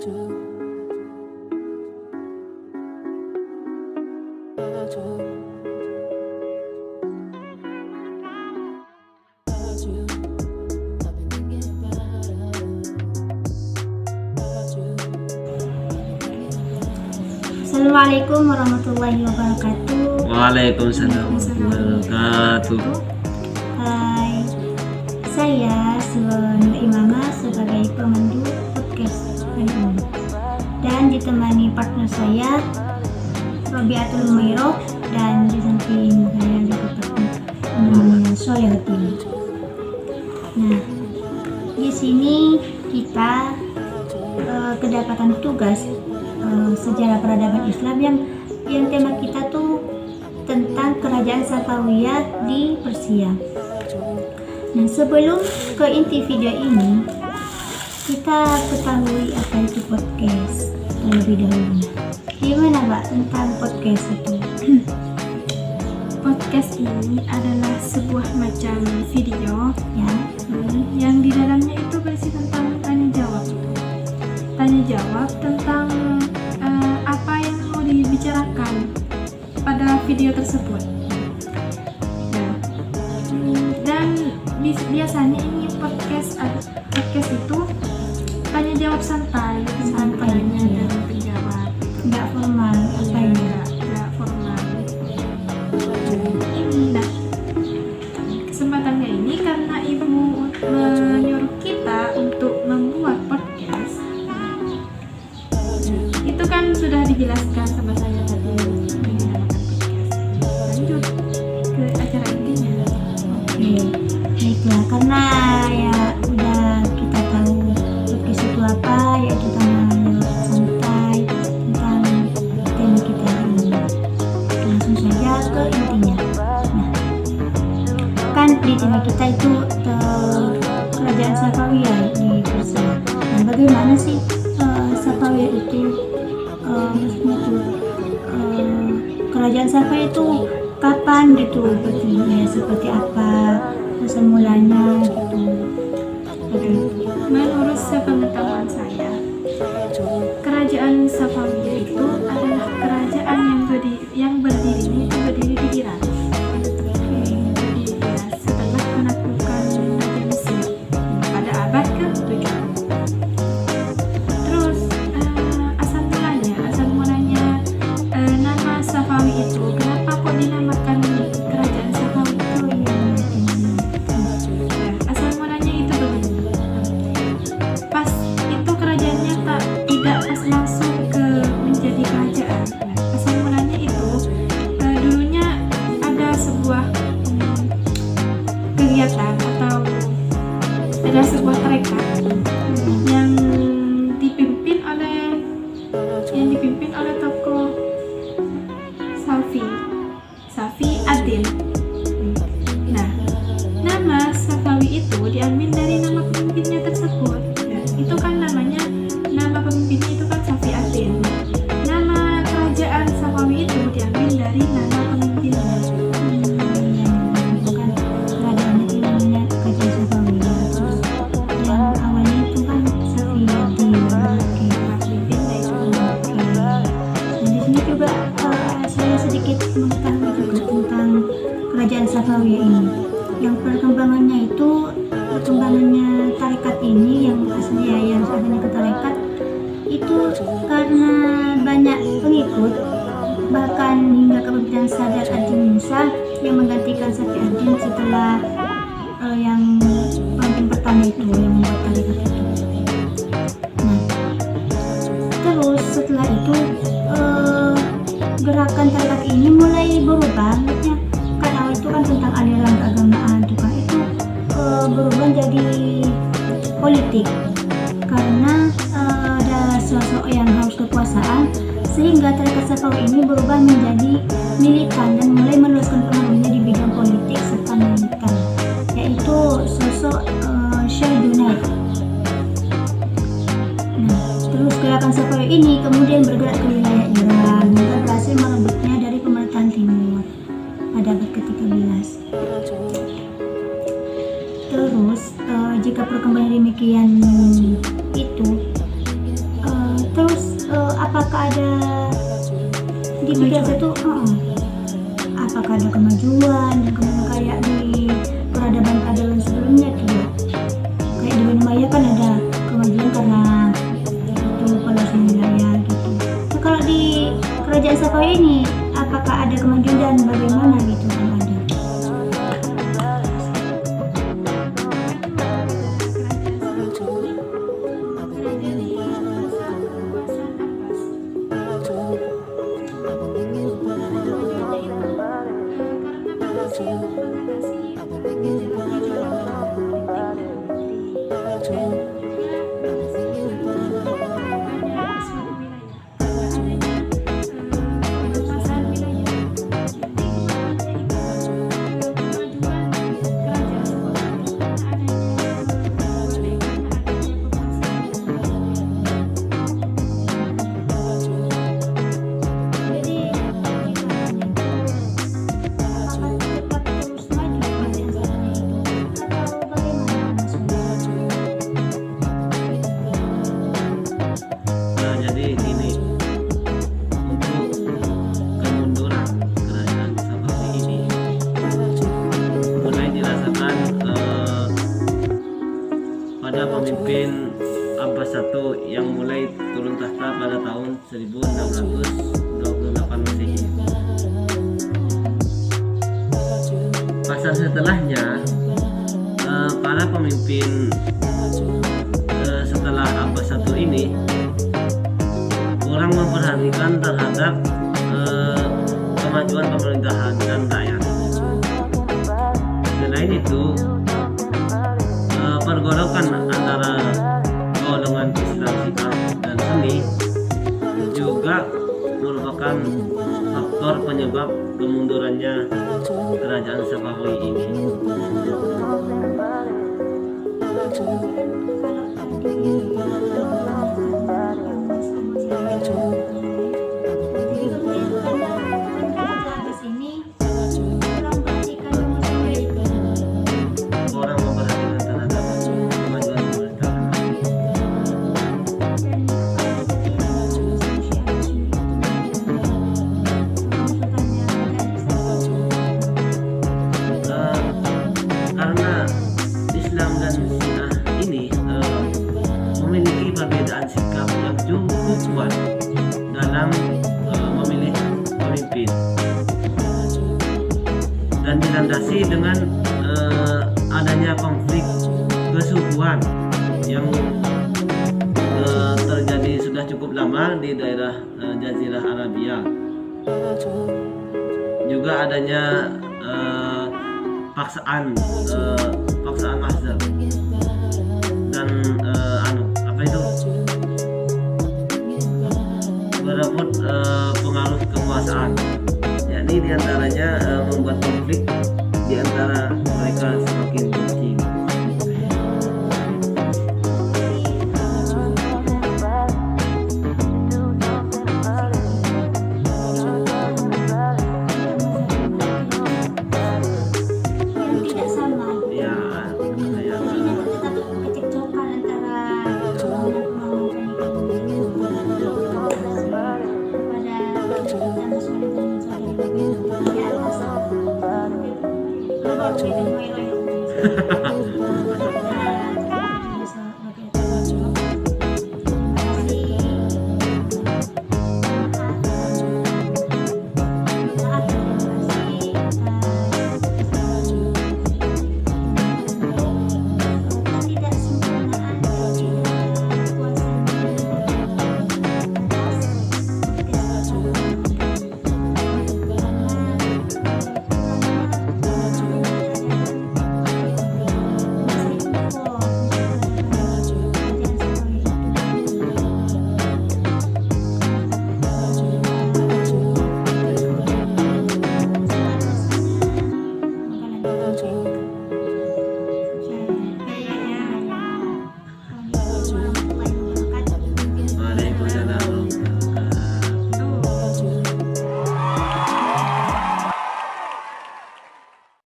Assalamualaikum warahmatullahi wabarakatuh. Waalaikumsalam warahmatullahi wabarakatuh. Hai, saya Nur Imama sebagai pemandu podcast hari ini dan ditemani partner saya Robiatul Humairah, dan di samping saya juga namanya Solehatin. Nah, di sini kita kedapatan tugas sejarah peradaban Islam yang tema kita tuh tentang kerajaan Safawiyah di Persia. Nah, sebelum ke inti video ini, kita ketahui apa itu podcast terlebih dahulu. Gimana Mbak tentang podcast itu? Podcast ini adalah sebuah macam video Ya, yang di dalamnya itu berisi tentang tanya jawab tentang apa yang mau dibicarakan pada video tersebut. Nah, dan biasanya ini podcast itu tanya jawab santai tanya dan penjawab, nggak formal apa ini? nggak formal. Nah, kesempatannya ini karena ibu menyuruh kita untuk membuat podcast. Itu kan sudah dijelaskan sama saya tadi mengenai podcast. Lanjut ke acara intinya. Oke, baiklah, karena ya udah kita tahu podcast itu apa, yaitu tanya jawab santai tentang tema kita hari ini. Langsung saja ke intinya. Nah, kan di tema kita itu kerajaan Safawiyah di Persia. Nah, bagaimana sih Safawiyah itu? Maksudnya tuh kerajaan Safawiyah itu kapan gitu berdirinya, seperti apa asal mulanya gitu. Menurut sepengetahuan saya, kerajaan Safawiyah itu adalah kerajaan yang berdiri di Iran. Setelah menaklukkan Raja Mesir pada abad ke-7. Terus asal mulanya nama Safawi itu, kenapa kok dinamakan kerajaan Safawi? Asal mulanya itu begini. Pas itu kerajaannya tidak pas langsung ke menjadi kerajaan. Asal mulanya itu dulunya ada sebuah kegiatan atau ada sebuah tarekat yang dipimpin oleh tokoh Safi Adil. Nah, nama Safawi itu diambil dari nama pemimpinnya tersebut. Itu kan nama pemimpinnya itu kan Safi Adil. Nama kerajaan Safawi itu diambil dari nama pemimpinnya. Bukan kerajaannya itu namanya kerajaan Safawiyah. Yang awalnya itu kan Safiyah di Nama pemimpinnya itu. Dan di sini juga saya sedikit mengetahui juga tentang kerajaan Safawiyah ini. Yang perkembangannya tarekat ini yang aslinya ke tarekat itu karena banyak pengikut, bahkan hingga kepemimpinan Sadat ad-Din Musa yang menggantikan Safi ad-Din setelah yang pemimpin pertama itu yang membuat tarekat itu. Nah, terus setelah itu gerakan tarekat ini mulai berubah. Maksudnya kan awal itu kan tentang aliran keagamaan tuh kan, itu berubah jadi politik karena ada sosok yang haus kekuasaan, sehingga tarekat Safawi ini berubah menjadi militan dan mulai meluaskan pengaruhnya di bidang politik serta militer, yaitu sosok Syekh Junaid. Nah, terus gerakan Safawi ini kemudian bergerak ke wilayah Iran hingga berhasil merebutnya dari pemerintahan timur pada abad ke-13. Terus jika perkembangan demikian itu Apakah ada kemajuan dan kemudian kayak di peradaban sebelumnya tidak? Kayak di Bani Maya kan ada kemajuan karena itu pelepasan wilayah gitu. Nah, kalau di kerajaan Safawi ini apakah ada kemajuan dan bagaimana gitu kalau ada? Jadi ini untuk kemunduran kerajaan Safawi ini mulai dirasakan pada pemimpin Abbas I yang mulai turun tahta pada tahun 1628 Masehi. Masa setelahnya para pemimpin setelah Abbas I ini kurang memperhatikan terhadap kemajuan pemerintahan dan rakyat. Selain itu, pergolakan antara golongan Islam Syiah dan Sunni juga merupakan faktor penyebab kemundurannya kerajaan Safawi ini. Orang memperhatikan terhadap kemajuan pemerintahan. Karena Islam dan Syiah ini memiliki perbedaan sikap yang cukup kuat dalam memilih pemimpin dan dilandasi dengan adanya konflik kesukuan yang terjadi sudah cukup lama di daerah Jazirah Arabia. Juga adanya paksaan mazhab dan berebut pengaruh kekuasaan, yakni diantaranya